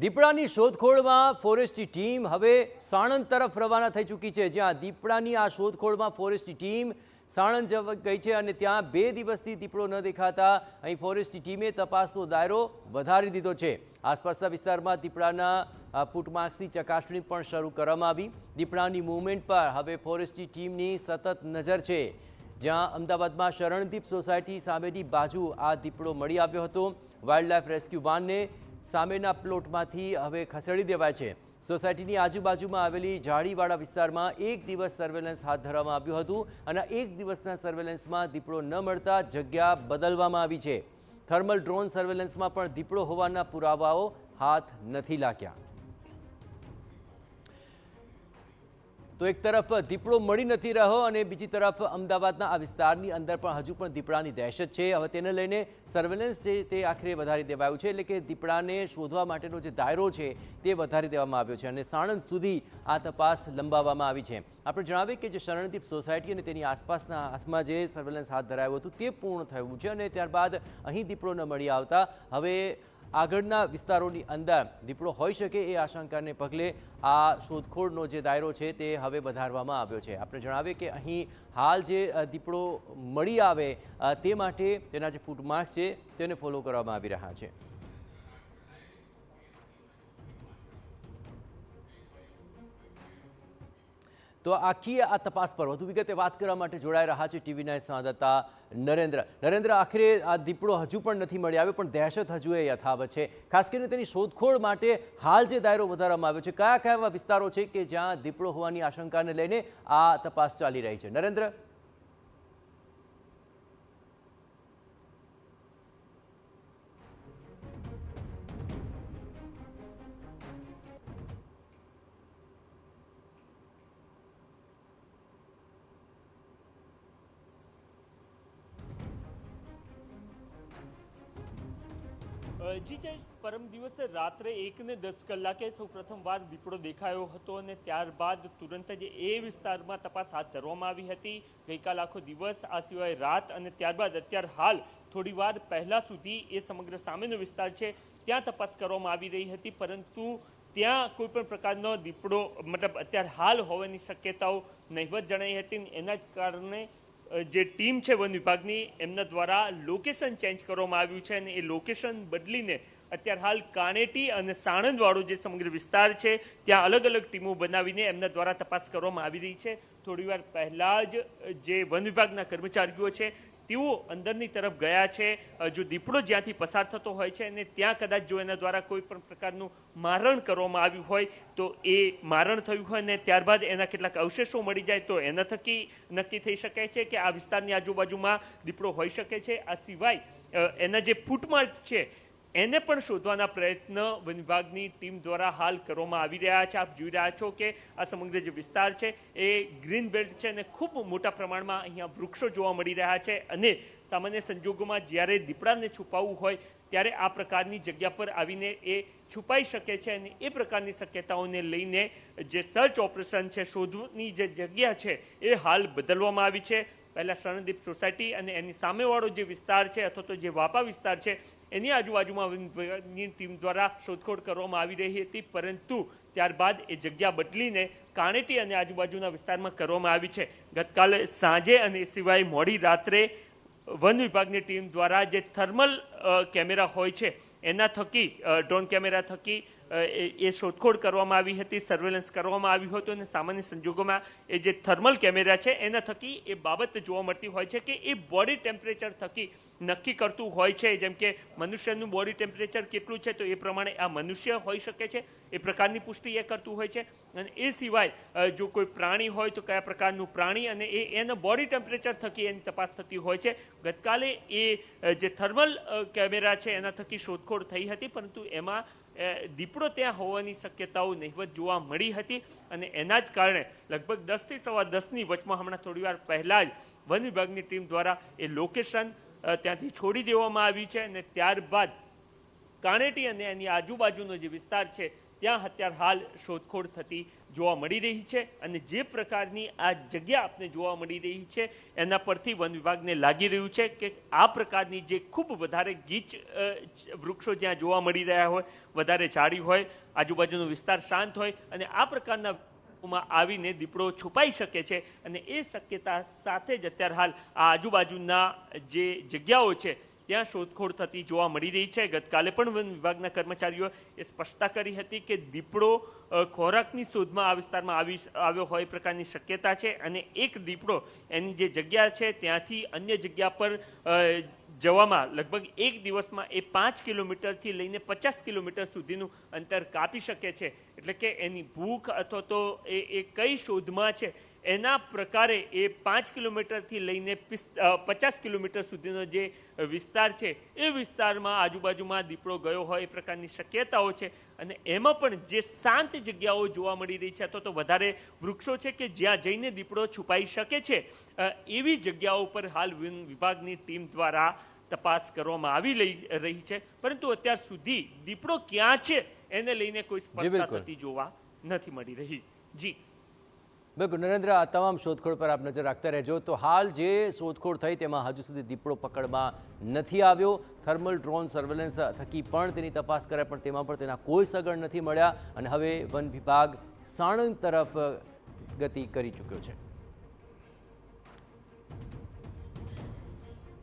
દીપડાની શોધખોળમાં ફોરેસ્ટની team હવે સાણંદ તરફ રવાના થઈ ચૂકી છે, જ્યાં દીપડાની આ શોધખોળમાં ફોરેસ્ટની ટીમ સાણંદ ગઈ છે અને ત્યાં 2 દિવસથી દીપડો ન દેખાતા અહીં ફોરેસ્ટની ટીમે તપાસનો દાયરો વધારી દીધો છે। આસપાસના વિસ્તારમાં દીપડાના ફૂટમાર્ક્સની ચકાસણી પણ શરૂ કરવામાં આવી। દીપડાની મૂવમેન્ટ પર હવે ફોરેસ્ટની ટીમની સતત નજર છે, જ્યાં અમદાવાદમાં શરણદીપ સોસાયટી સામેની બાજુ આ દીપડો મળી આવ્યો હતો। વાઇલ્ડલાઇફ રેસ્ક્યુ વાનને સામેના પ્લોટમાંથી હવે ખસેડી દેવાય છે। સોસાયટીની આજુબાજુમાં આવેલી ઝાડીવાળા વિસ્તારમાં 1 દિવસ સર્વેલન્સ હાથ ધરવામાં આવ્યું હતું અને 1 દિવસના સર્વેલન્સમાં દીપડો ન મળતા જગ્યા બદલવામાં આવી છે। થર્મલ ડ્રોન સર્વેલન્સમાં પણ દીપડો હોવાના પુરાવાઓ હાથ નથી લાગ્યા। તો એક તરફ દીપડો મળી નથી રહ્યો અને બીજી તરફ અમદાવાદના આ વિસ્તારની અંદર પણ હજુ પણ દીપડાની દહેશત છે। હવે તેને લઈને સર્વેલન્સ છે તે આખરે વધારી દેવાયું છે, એટલે કે દીપડાને શોધવા માટેનો જે દાયરો છે તે વધારી દેવામાં આવ્યો છે અને સાણંદ સુધી આ તપાસ લંબાવવામાં આવી છે। આપણે જણાવીએ કે જે શરણદીપ સોસાયટી અને તેની આસપાસના હાથમાં જે સર્વેલન્સ હાથ ધરાયું હતું તે પૂર્ણ થયું છે અને ત્યારબાદ અહીં દીપડો ન મળી આવતા હવે આગળના વિસ્તારોની અંદર દીપડો હોઈ શકે એ આશંકાને પગલે આ શોધખોળનો જે દાયરો છે તે હવે વધારવામાં આવ્યો છે। આપણે જણાવીએ કે અહીં હાલ જે દીપડો મળી આવે તે માટે તેના જે ફૂટમાર્ક્સ છે તેને ફોલો કરવામાં આવી રહ્યા છે। તો આખી આ તપાસ પર વધુ વિગતે વાત કરવા માટે જોડાઈ રહ્યા છે ટીવી9 સંવાદદાતા નરેન્દ્ર। આખરે આ દીપડો હજુ પણ નથી મળી આવ્યો, પણ દહેશત હજુ એ યથાવત છે। ખાસ કરીને તેની શોધખોળ માટે હાલ જે દાયરો વધારવામાં આવ્યો છે, કયા કયા એવા વિસ્તારો છે કે જ્યાં દીપડો હોવાની આશંકાને લઈને આ તપાસ ચાલી રહી છે? નરેન્દ્ર। જી પરમ દિવસે રાત્રે 1:10 કલાકે સૌ પ્રથમવાર દીપડો દેખાયો હતો અને ત્યારબાદ તુરંત જ એ વિસ્તારમાં તપાસ હાથ ધરવામાં આવી હતી। ગઈકાલ આખો દિવસ, આ સિવાય રાત અને ત્યારબાદ અત્યારે હાલ થોડીવાર પહેલા સુધી એ સમગ્ર સામેનો વિસ્તાર છે ત્યાં તપાસ કરવામાં આવી રહી હતી, પરંતુ ત્યાં કોઈ પણ પ્રકારનો દીપડો મતલબ અત્યારે હાલ હોવાની શક્યતાઓ નહીવત જણાઈ હતી। એના જ કારણે જે ટીમ છે વન વિભાગની, એમના દ્વારા લોકેશન ચેન્જ કરવામાં આવ્યું છે અને એ લોકેશન બદલીને અત્યારે હાલ કાણેટી અને સાણંદવાળો જે સમગ્ર વિસ્તાર છે ત્યાં અલગ અલગ ટીમો બનાવીને એમના દ્વારા તપાસ કરવામાં આવી રહી છે। થોડીવાર પહેલા જ જે વન વિભાગના કર્મચારીઓ છે તેઓ અંદરની તરફ ગયા છે। જો દીપડો જ્યાંથી પસાર થતો હોય છે અને ત્યાં કદાચ જો એના દ્વારા કોઈ પણ પ્રકારનું મારણ કરવામાં આવ્યું હોય તો એ મારણ થયું હોય ને ત્યારબાદ એના કેટલાક અવશેષો મળી જાય તો એના થકી નક્કી થઈ શકે છે કે આ વિસ્તારની આજુબાજુમાં દીપડો હોઈ શકે છે। આ સિવાય એના જે ફૂટમાર્ક છે એને પણ શોધવાના પ્રયત્ન વન વિભાગની ટીમ દ્વારા હાલ કરવામાં આવી રહ્યા છે। આપ જોઈ રહ્યા છો કે આ સમગ્ર જે વિસ્તાર છે એ ગ્રીન બેલ્ટ છે અને ખૂબ મોટા પ્રમાણમાં અહીંયા વૃક્ષો જોવા મળી રહ્યા છે અને સામાન્ય સંજોગોમાં જ્યારે દીપડાને છુપાવવું હોય ત્યારે આ પ્રકારની જગ્યા પર આવીને એ છુપાઈ શકે છે અને એ પ્રકારની શક્યતાઓને લઈને જે સર્ચ ઓપરેશન છે, શોધની જે જગ્યા છે એ હાલ બદલવામાં આવી છે। પહેલા શરણદીપ સોસાયટી અને એની સામેવાળો જે વિસ્તાર છે અથવા તો જે વાપા વિસ્તાર છે એની આજુબાજુમાં વન વિભાગની ટીમ દ્વારા શોધખોળ કરવામાં આવી રહી હતી, પરંતુ ત્યારબાદ એ જગ્યા બદલીને કાણેટી અને આજુબાજુના વિસ્તારમાં કરવામાં આવી છે। ગતકાલે સાંજે અને એ સિવાય મોડી રાત્રે વન વિભાગની ટીમ દ્વારા જે થર્મલ કેમેરા હોય છે એના થકી, ડ્રોન કેમેરા થકી એ શોધખોળ કરવામાં આવી હતી, સર્વેલન્સ કરવામાં આવ્યું હતું અને સામાન્ય સંજોગોમાં એ જે થર્મલ કેમેરા છે એના થકી એ બાબત જોવા મળતી હોય છે કે એ બોડી ટેમ્પરેચર થકી નક્કી કરતું હોય છે। જેમ કે મનુષ્યનું બોડી ટેમ્પરેચર કેટલું છે તો એ પ્રમાણે આ મનુષ્ય હોઈ શકે છે, એ પ્રકારની પુષ્ટિ એ કરતું હોય છે। અને એ સિવાય જો કોઈ પ્રાણી હોય તો કયા પ્રકારનું પ્રાણી અને એના બોડી ટેમ્પરેચર થકી એની તપાસ થતી હોય છે। ગતકાલે એ જે થર્મલ કેમેરા છે એના થકી શોધખોળ થઈ હતી, પરંતુ એમાં દીપડો ત્યાં હોવાની શક્યતાઓ નહીવત જોવા મળી હતી અને એના જ કારણે લગભગ 10 થી સવા 10ની વચમાં હમણાં થોડીવાર પહેલા જ વન વિભાગની ટીમ દ્વારા એ લોકેશન ત્યાંથી છોડી દેવામાં આવ્યું છે અને ત્યારબાદ કાણેટી અને એની આજુબાજુનો જે વિસ્તાર છે ત્યાં અત્યારે હાલ શોધખોળ થતી જોવા મળી રહી છે અને જે પ્રકારની આ જગ્યા આપને જોવા મળી રહી છે એના પરથી વન વિભાગને લાગી રહ્યું છે કે આ પ્રકારની જે ખૂબ વધારે ગીચ વૃક્ષો જ્યાં જોવા મળી રહ્યા હોય, વધારે ઝાડી હોય, આજુબાજુનો વિસ્તાર શાંત હોય અને આ પ્રકારના માં આવીને દીપડો છુપાઈ શકે છે અને એ શક્યતા સાથે જ અત્યારે હાલ આ આજુબાજુના જે જગ્યાઓ છે ત્યાં શોધખોળ થતી જોવા મળી રહી છે। ગતકાલે પણ વન વિભાગના કર્મચારીઓ એ સ્પષ્ટતા કરી હતી કે દીપડો ખોરાકની શોધમાં આ વિસ્તારમાં આવ્યો હોય પ્રકારની શક્યતા છે અને એક દીપડો એની જે જગ્યા છે ત્યાંથી અન્ય જગ્યા પર જવામાં લગભગ એક દિવસમાં એ 5 કિલોમીટરથી લઈને 50 કિલોમીટર સુધીનું અંતર કાપી શકે છે। એટલે કે એની ભૂખ અથવા તો એ કઈ શોધમાં છે એના પ્રકારે એ 5 કિલોમીટરથી લઈને 50 કિલોમીટર સુધીનો જે વિસ્તાર છે એ વિસ્તારમાં આજુબાજુમાં દીપડો ગયો હોય એ પ્રકારની શક્યતાઓ છે અને એમાં પણ જે શાંત જગ્યાઓ જોવા મળી રહી છે અથવા તો વધારે વૃક્ષો છે કે જ્યાં જઈને દીપડો છુપાઈ શકે છે એવી જગ્યાઓ પર હાલ વન વિભાગની ટીમ દ્વારા તપાસ કરવામાં આવી રહી છે, પરંતુ અત્યાર સુધી દીપડો ક્યાં છે એને લઈને કોઈ સ્પષ્ટતા થતી જોવા નથી મળી રહી। જી બિલકુલ નરેન્દ્ર, આ તમામ શોધખોળ પર આપ નજર રાખતા રહેજો। તો હાલ જે શોધખોળ થઈ તેમાં હજુ સુધી દીપડો પકડમાં નથી આવ્યો। થર્મલ ડ્રોન સર્વેલન્સ થકી પણ તેની તપાસ કરાય પણ તેમાં પણ તેના કોઈ સગડ નથી મળ્યા અને હવે વન વિભાગ સાણંદ તરફ ગતિ કરી ચૂક્યો છે।